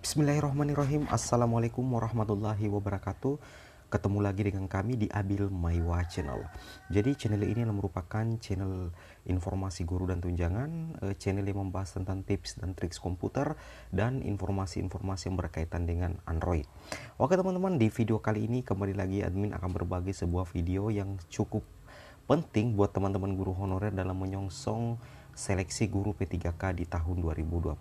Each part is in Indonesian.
Bismillahirrahmanirrahim. Assalamualaikum warahmatullahi wabarakatuh. Ketemu lagi dengan kami di Abil Maiwa Channel. Jadi channel ini merupakan channel informasi guru dan tunjangan, channel yang membahas tentang tips dan trik komputer dan informasi-informasi yang berkaitan dengan Android. Oke teman-teman, di video kali ini kembali lagi admin akan berbagi sebuah video yang cukup penting buat teman-teman guru honorer dalam menyongsong seleksi guru P3K di tahun 2021.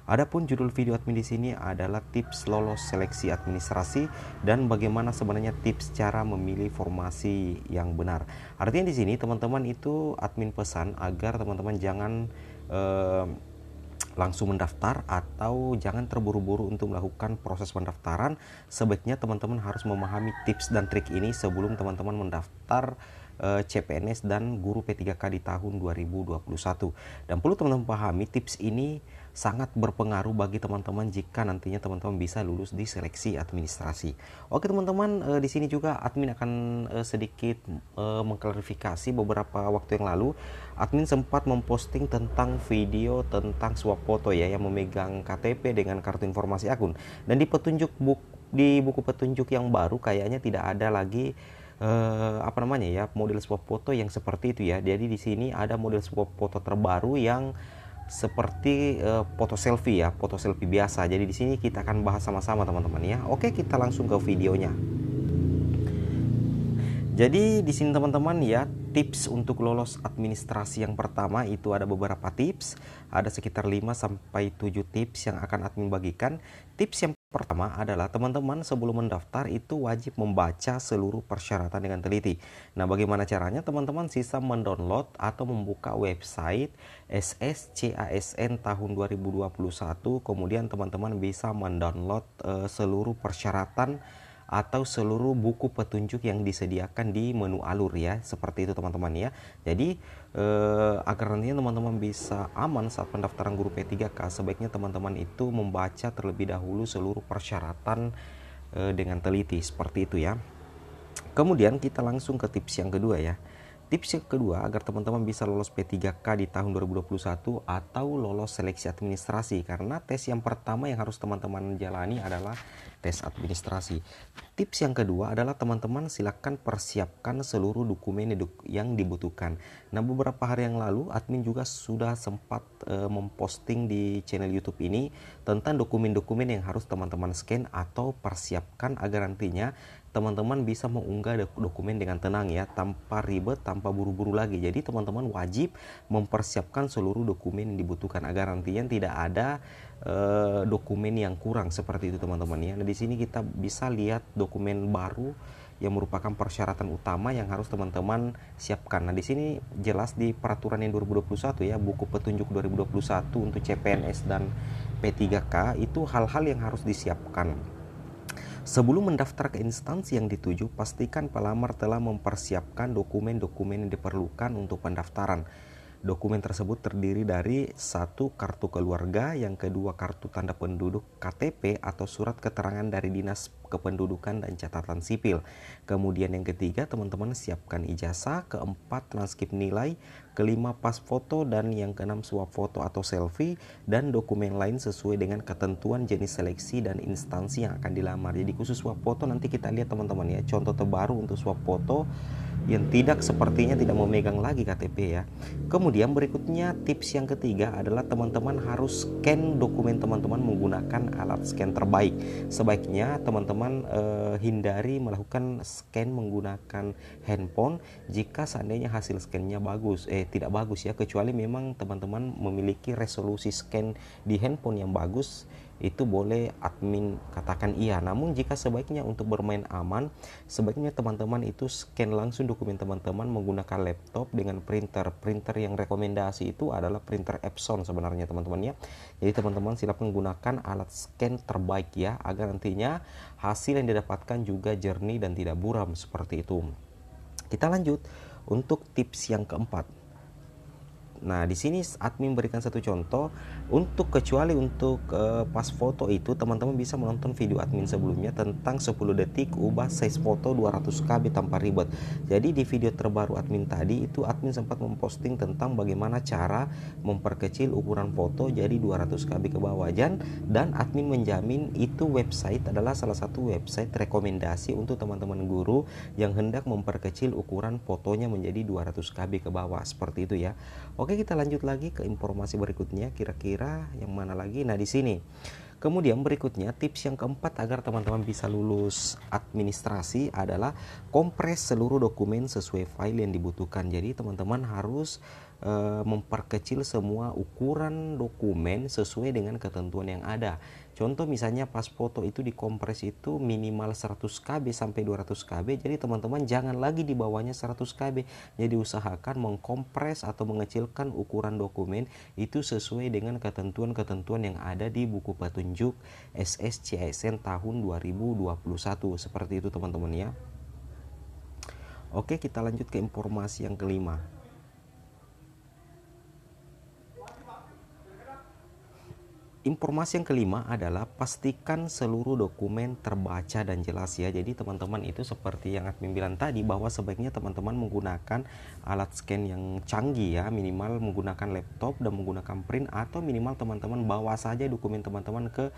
Adapun judul video admin di sini adalah tips lolos seleksi administrasi dan bagaimana sebenarnya tips cara memilih formasi yang benar. Artinya di sini teman-teman itu admin pesan agar teman-teman jangan langsung mendaftar atau jangan terburu-buru untuk melakukan proses pendaftaran. Sebaiknya teman-teman harus memahami tips dan trik ini sebelum teman-teman mendaftar CPNS dan guru P3K di tahun 2021. Dan perlu teman-teman pahami, tips ini sangat berpengaruh bagi teman-teman jika nantinya teman-teman bisa lulus di seleksi administrasi. Oke teman-teman, di sini juga admin akan sedikit mengklarifikasi. Beberapa waktu yang lalu admin sempat memposting tentang video tentang swap foto ya yang memegang KTP dengan kartu informasi akun, dan di buku petunjuk yang baru kayaknya tidak ada lagi model swap foto yang seperti itu ya. Jadi di sini ada model swap foto terbaru yang seperti foto selfie ya, foto selfie biasa. Jadi di sini kita akan bahas sama-sama teman-teman ya. Oke, kita langsung ke videonya. Jadi di sini teman-teman ya, tips untuk lolos administrasi yang pertama itu ada beberapa tips, ada sekitar 5 sampai 7 tips yang akan admin bagikan. Tips yang pertama adalah teman-teman sebelum mendaftar itu wajib membaca seluruh persyaratan dengan teliti. Nah, bagaimana caranya? Teman-teman sisa mendownload atau membuka website SSCASN tahun 2021, kemudian teman-teman bisa mendownload seluruh persyaratan atau seluruh buku petunjuk yang disediakan di menu alur ya, seperti itu teman-teman ya. Jadi agar nantinya teman-teman bisa aman saat pendaftaran guru P3K, sebaiknya teman-teman itu membaca terlebih dahulu seluruh persyaratan dengan teliti, seperti itu ya. Kemudian kita langsung ke tips yang kedua ya. Tips yang kedua agar teman-teman bisa lolos P3K di tahun 2021 atau lolos seleksi administrasi, karena tes yang pertama yang harus teman-teman jalani adalah tes administrasi. Tips yang kedua adalah teman-teman silakan persiapkan seluruh dokumen yang dibutuhkan. Nah, beberapa hari yang lalu admin juga sudah sempat memposting di channel YouTube ini tentang dokumen-dokumen yang harus teman-teman scan atau persiapkan agar nantinya teman-teman bisa mengunggah dokumen dengan tenang ya, tanpa ribet, tanpa buru-buru lagi. Jadi teman-teman wajib mempersiapkan seluruh dokumen yang dibutuhkan agar nantinya tidak ada dokumen yang kurang, seperti itu teman-teman ya. Nah, di sini kita bisa lihat dokumen baru yang merupakan persyaratan utama yang harus teman-teman siapkan. Nah, di sini jelas di peraturan yang 2021 ya, buku petunjuk 2021 untuk CPNS dan P3K itu hal-hal yang harus disiapkan. Sebelum mendaftar ke instansi yang dituju, pastikan pelamar telah mempersiapkan dokumen-dokumen yang diperlukan untuk pendaftaran. Dokumen tersebut terdiri dari 1. Kartu keluarga, yang kedua kartu tanda penduduk KTP atau surat keterangan dari Dinas Kependudukan dan Catatan Sipil. Kemudian yang ketiga teman-teman siapkan ijazah, keempat transkrip nilai, kelima pas foto, dan yang keenam swap foto atau selfie, dan dokumen lain sesuai dengan ketentuan jenis seleksi dan instansi yang akan dilamar. Jadi khusus swap foto nanti kita lihat teman-teman ya, contoh terbaru untuk swap foto yang sepertinya tidak memegang lagi KTP ya. Kemudian berikutnya tips yang ketiga adalah teman-teman harus scan dokumen teman-teman menggunakan alat scan terbaik. Sebaiknya teman-teman hindari melakukan scan menggunakan handphone jika seandainya hasil scannya tidak bagus ya, kecuali memang teman-teman memiliki resolusi scan di handphone yang bagus, itu boleh admin katakan iya. Namun jika sebaiknya untuk bermain aman, sebaiknya teman-teman itu scan langsung dokumen teman-teman menggunakan laptop dengan printer yang rekomendasi itu adalah printer Epson sebenarnya teman-teman ya. Jadi teman-teman silakan menggunakan alat scan terbaik ya, agar nantinya hasil yang didapatkan juga jernih dan tidak buram, seperti itu. Kita lanjut untuk tips yang keempat. Nah, di sini admin berikan satu contoh untuk kecuali untuk pas foto itu teman-teman bisa menonton video admin sebelumnya tentang 10 detik ubah size foto 200 KB tanpa ribet. Jadi di video terbaru admin tadi itu admin sempat memposting tentang bagaimana cara memperkecil ukuran foto jadi 200 KB ke bawah, dan admin menjamin itu website adalah salah satu website rekomendasi untuk teman-teman guru yang hendak memperkecil ukuran fotonya menjadi 200 KB ke bawah, seperti itu ya. Oke, kita lanjut lagi ke informasi berikutnya, kira-kira yang mana lagi. Nah, di sini kemudian berikutnya tips yang keempat agar teman-teman bisa lulus administrasi adalah kompres seluruh dokumen sesuai file yang dibutuhkan. Jadi teman-teman harus memperkecil semua ukuran dokumen sesuai dengan ketentuan yang ada. Contoh misalnya pas foto itu dikompres itu minimal 100 KB sampai 200 KB. Jadi teman-teman jangan lagi di bawahnya 100 KB. Jadi usahakan mengkompres atau mengecilkan ukuran dokumen itu sesuai dengan ketentuan-ketentuan yang ada di buku petunjuk SSCASN tahun 2021. Seperti itu teman-teman ya. Oke, kita lanjut ke informasi yang kelima. Informasi yang kelima adalah pastikan seluruh dokumen terbaca dan jelas ya. Jadi teman-teman itu seperti yang admin bilang tadi, bahwa sebaiknya teman-teman menggunakan alat scan yang canggih ya, minimal menggunakan laptop dan menggunakan print, atau minimal teman-teman bawa saja dokumen teman-teman ke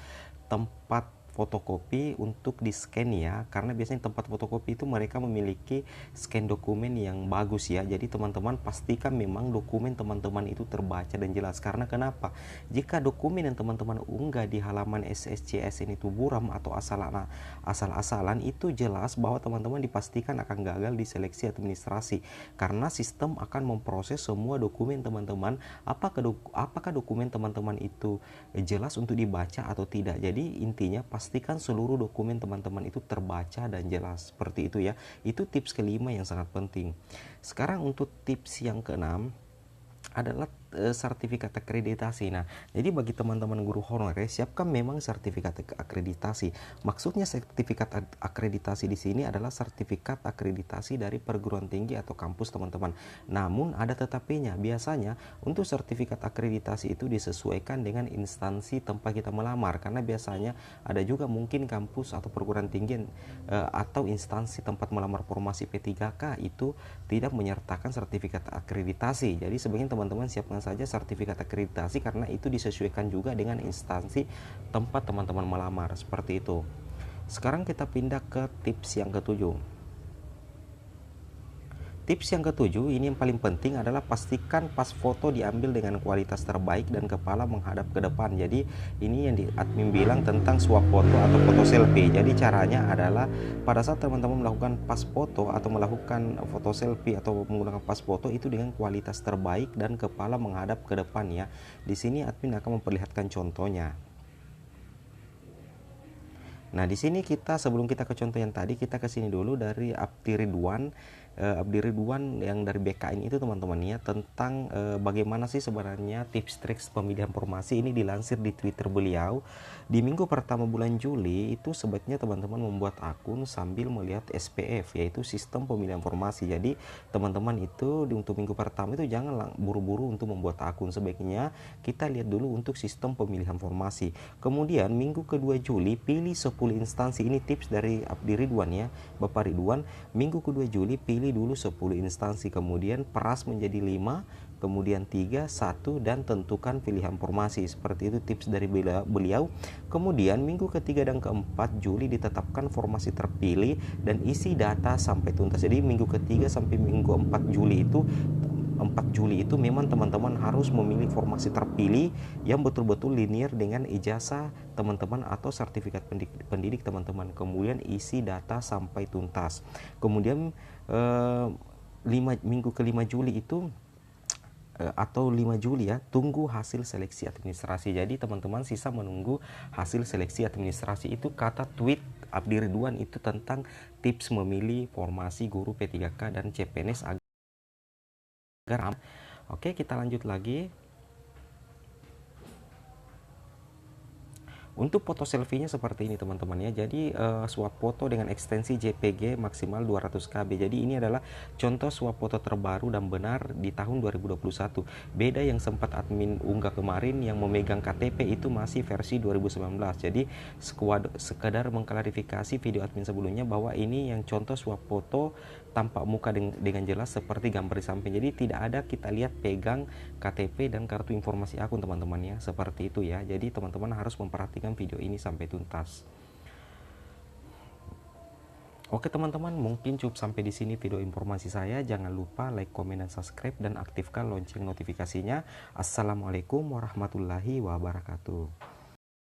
tempat fotokopi untuk di scan ya, karena biasanya tempat fotokopi itu mereka memiliki scan dokumen yang bagus ya. Jadi teman-teman pastikan memang dokumen teman-teman itu terbaca dan jelas. Karena kenapa? Jika dokumen yang teman-teman unggah di halaman SSCSN itu buram atau asal-asalan, itu jelas bahwa teman-teman dipastikan akan gagal di seleksi administrasi, karena sistem akan memproses semua dokumen teman-teman, apakah dokumen teman-teman itu jelas untuk dibaca atau tidak. Jadi intinya pastikan seluruh dokumen teman-teman itu terbaca dan jelas, seperti itu ya. Itu tips kelima yang sangat penting. Sekarang untuk tips yang keenam adalah sertifikat akreditasi. Nah, jadi bagi teman-teman guru honorer, siapkan memang sertifikat akreditasi. Maksudnya sertifikat akreditasi di sini adalah sertifikat akreditasi dari perguruan tinggi atau kampus teman-teman. Namun ada tetapinya. Biasanya untuk sertifikat akreditasi itu disesuaikan dengan instansi tempat kita melamar, karena biasanya ada juga mungkin kampus atau perguruan tinggi atau instansi tempat melamar formasi P3K itu tidak menyertakan sertifikat akreditasi. Jadi sebaiknya teman-teman siapkan saja sertifikat akreditasi, karena itu disesuaikan juga dengan instansi tempat teman-teman melamar, seperti itu. Sekarang kita pindah ke tips yang ketujuh. Tips yang ketujuh ini yang paling penting adalah pastikan pas foto diambil dengan kualitas terbaik dan kepala menghadap ke depan. Jadi ini yang admin bilang tentang swap foto atau foto selfie. Jadi caranya adalah pada saat teman-teman melakukan pas foto atau melakukan foto selfie atau menggunakan pas foto itu dengan kualitas terbaik dan kepala menghadap ke depan ya. Di sini admin akan memperlihatkan contohnya. Nah, di sini kita sebelum kita ke contoh yang tadi, kita ke sini dulu dari Abdi Ridwan yang dari BKN itu teman-teman ya, tentang bagaimana sih sebenarnya tips trik pemilihan formasi. Ini dilansir di Twitter beliau. Di minggu pertama bulan Juli itu sebaiknya teman-teman membuat akun sambil melihat SPF, yaitu sistem pemilihan formasi. Jadi teman-teman itu untuk minggu pertama itu jangan buru-buru untuk membuat akun. Sebaiknya kita lihat dulu untuk sistem pemilihan formasi. Kemudian minggu kedua Juli pilih 10 instansi. Ini tips dari Abdi Ridwan ya, Bapak Ridwan. Minggu kedua Juli pilih dulu 10 instansi, kemudian peras menjadi 5, kemudian 3, 1, dan tentukan pilihan formasi. Seperti itu tips dari beliau. Kemudian minggu ketiga dan keempat Juli ditetapkan formasi terpilih dan isi data sampai tuntas. Jadi minggu ketiga sampai minggu 4 Juli itu memang teman-teman harus memilih formasi terpilih yang betul-betul linear dengan ijazah teman-teman atau sertifikat pendidik teman-teman. Kemudian isi data sampai tuntas. Kemudian minggu ke-5 Juli itu atau 5 Juli ya, tunggu hasil seleksi administrasi. Jadi teman-teman sisa menunggu hasil seleksi administrasi. Itu kata tweet Abdi Ridwan itu tentang tips memilih formasi guru P3K dan CPNS agar aman. Oke, kita lanjut lagi. Untuk foto selfie-nya seperti ini teman-teman ya. Jadi swap foto dengan ekstensi JPG maksimal 200 KB. Jadi ini adalah contoh swap foto terbaru dan benar di tahun 2021. Beda yang sempat admin unggah kemarin yang memegang KTP itu masih versi 2019. Jadi sekedar mengklarifikasi video admin sebelumnya bahwa ini yang contoh swap foto tampak muka dengan jelas seperti gambar di samping. Jadi tidak ada kita lihat pegang KTP dan kartu informasi akun teman-teman ya, seperti itu ya. Jadi teman-teman harus memperhatikan video ini sampai tuntas. Oke teman-teman, mungkin cukup sampai di sini video informasi saya. Jangan lupa like, komen, dan subscribe dan aktifkan lonceng notifikasinya. Assalamualaikum warahmatullahi wabarakatuh.